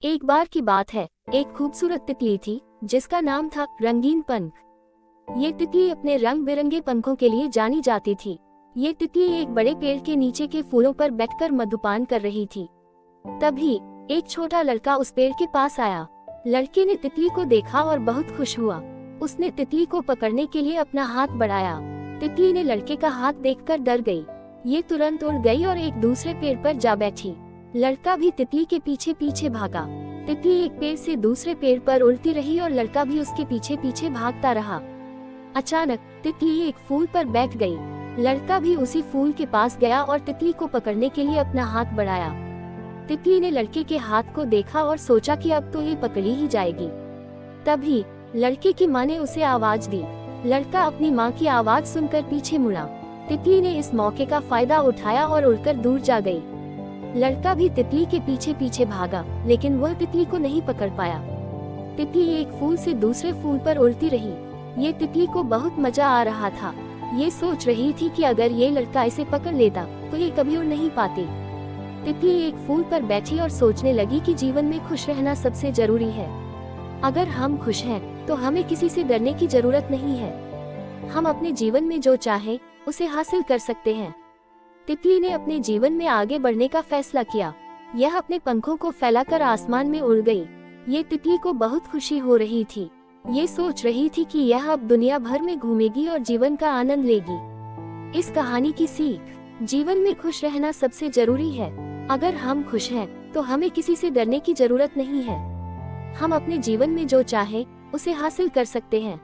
एक बार की बात है, एक खूबसूरत तितली थी जिसका नाम था रंगीन पंख। ये तितली अपने रंग बिरंगे पंखों के लिए जानी जाती थी। ये तितली एक बड़े पेड़ के नीचे के फूलों पर बैठकर मधुपान कर रही थी। तभी एक छोटा लड़का उस पेड़ के पास आया। लड़के ने तितली को देखा और बहुत खुश हुआ। उसने तितली को पकड़ने के लिए अपना हाथ बढ़ाया। तितली ने लड़के का हाथ देखकर डर गई। ये तुरंत उड़ गई और एक दूसरे पेड़ पर जा बैठी। लड़का भी तितली के पीछे पीछे भागा। तितली एक पेड़ से दूसरे पेड़ पर उड़ती रही और लड़का भी उसके पीछे पीछे भागता रहा। अचानक तितली एक फूल पर बैठ गई। लड़का भी उसी फूल के पास गया और तितली को पकड़ने के लिए अपना हाथ बढ़ाया। तितली ने लड़के के हाथ को देखा और सोचा कि अब तो ये पकड़ी ही जाएगी। तभी लड़के की माँ ने उसे आवाज दी। लड़का अपनी माँ की आवाज सुनकर पीछे मुड़ा। तितली ने इस मौके का फायदा उठाया और उड़कर दूर जा गई। लड़का भी तितली के पीछे पीछे भागा, लेकिन वह तितली को नहीं पकड़ पाया। तितली एक फूल से दूसरे फूल पर उड़ती रही। ये तितली को बहुत मजा आ रहा था। ये सोच रही थी कि अगर ये लड़का इसे पकड़ लेता तो ये कभी उड़ नहीं पाती। तितली एक फूल पर बैठी और सोचने लगी कि जीवन में खुश रहना सबसे जरूरी है। अगर हम खुश हैं, तो हमें किसी से डरने की जरूरत नहीं है। हम अपने जीवन में जो चाहे उसे हासिल कर सकते हैं। तितली ने अपने जीवन में आगे बढ़ने का फैसला किया। यह अपने पंखों को फैलाकर आसमान में उड़ गई। ये तितली को बहुत खुशी हो रही थी। ये सोच रही थी कि यह अब दुनिया भर में घूमेगी और जीवन का आनंद लेगी। इस कहानी की सीख, जीवन में खुश रहना सबसे जरूरी है। अगर हम खुश हैं, तो हमें किसी से डरने की जरूरत नहीं है। हम अपने जीवन में जो चाहे उसे हासिल कर सकते हैं।